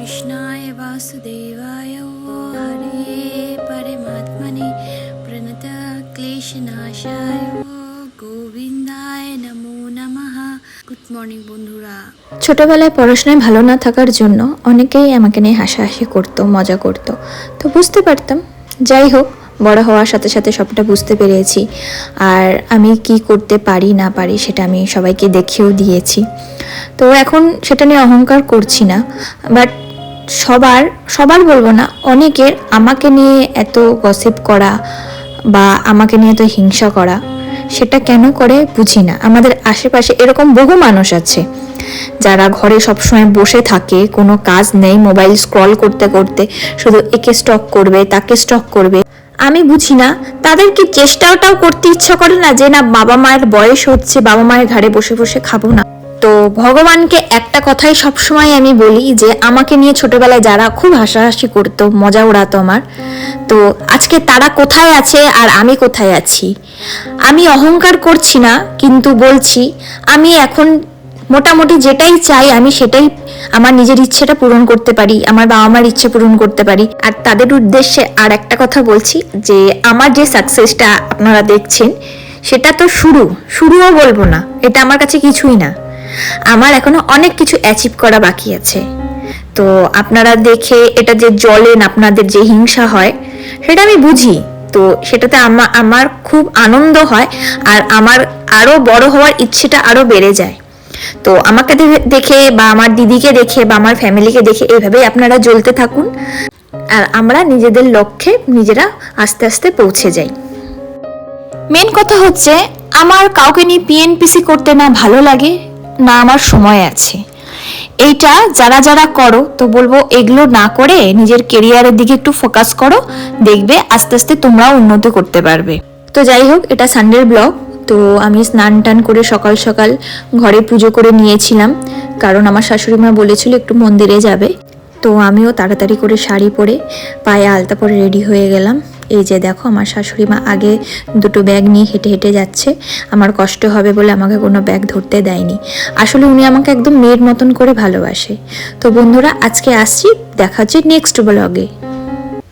कृष्णाय वासुदेवाय हरे परमात्मने प्रणत क्लेशनाशाय গোবিন্দায় নমো নমঃ। গুড মর্নিং বন্ধুরা। ছোটবেলায় পড়াশোনায় ভালো না থাকার জন্য অনেকেই আমাকে নিয়ে হাসাহাসি করতো, মজা করতো, তো বুঝতে পারতাম। যাই হোক, বড় হওয়ার সাথে সাথে সবটা বুঝতে পেরেছি, আর আমি কি করতে পারি না পারি সেটা আমি সবাইকে দেখিয়েও দিয়েছি। তো এখন সেটা নিয়ে অহংকার করছি না, বাট সবার বলবো না, অনেকের আমাকে নিয়ে এত গসিপ করা বা আমাকে নিয়ে এত হিংসা করা, সেটা কেন করে বুঝি না। আমাদের আশেপাশে এরকম বহু মানুষ আছে যারা ঘরে সবসময় বসে থাকে, কোনো কাজ নেই, মোবাইল স্ক্রল করতে করতে শুধু একে স্টক করবে, তাকে স্টক করবে। আমি বুঝি না তাদের কি চেষ্টাটাও করতে ইচ্ছা করে না যে না, বাবা মায়ের বয়স হচ্ছে, বাবা মায়ের ঘাড়ে বসে বসে খাবো না। তো ভগবানকে একটা কথাই সবসময় আমি বলি যে আমাকে নিয়ে ছোটবেলায় যারা খুব হাসাহাসি করতো, মজা উড়াতো আমার, তো আজকে তারা কোথায় আছে আর আমি কোথায় আছি। আমি অহংকার করছি না, কিন্তু বলছি আমি এখন মোটামুটি যেটাই চাই আমি সেটাই আমার নিজের ইচ্ছেটা পূরণ করতে পারি, আমার বাবা মার ইচ্ছে পূরণ করতে পারি। আর তাদের উদ্দেশ্যে আর একটা কথা বলছি যে আমার যে সাকসেসটা আপনারা দেখছেন সেটা তো শুরুও বলবো না, এটা আমার কাছে কিছুই না। আমার এখনো অনেক কিছু অ্যাচিভ করা বাকি আছে। তো আপনারা দেখে এটা যে জ্বলেন, আপনাদের যে হিংসা হয় সেটা আমি বুঝি, তো সেটাতে আমার খুব আনন্দ হয়, আর আমার আরো বড় হওয়ার ইচ্ছেটা আরো বেড়ে যায়। তো আমাকে দেখে বা আমার দিদিকে দেখে বা আমার ফ্যামিলিকে দেখে এইভাবেই আপনারা জ্বলতে থাকুন, আর আমরা নিজেদের লক্ষ্যে নিজেরা আস্তে আস্তে পৌঁছে যাই। মেন কথা হচ্ছে আমার কাউকে নিয়ে পিএনপিসি করতে না ভালো লাগে, না আমার সময় আছে। এইটা যারা যারা করো, তো বলবো এগুলো না করে নিজের কেরিয়ারের দিকে একটু ফোকাস করো, দেখবে আস্তে আস্তে তোমরাও উন্নতি করতে পারবে। তো যাই হোক, এটা সানডের ব্লগ। তো আমি স্নান টান করে সকাল সকাল ঘরে পুজো করে নিয়েছিলাম, কারণ আমার শাশুড়ি মা বলেছিল একটু মন্দিরে যাবে। তো আমিও তাড়াতাড়ি করে শাড়ি পরে পায়ে আলতা পরে রেডি হয়ে গেলাম। এই যে দেখো, আমার শাশুড়ি মা আগে দুটো ব্যাগ নিয়ে হেঁটে হেঁটে যাচ্ছে, আমার কষ্ট হবে বলে আমাকে কোনো ব্যাগ ধরতে দেয়নি। আসলে উনি আমাকে একদম মেয়ের মতন করে ভালোবাসে। তো বন্ধুরা, আজকে আসছি, দেখা হচ্ছে নেক্সট ব্লগে।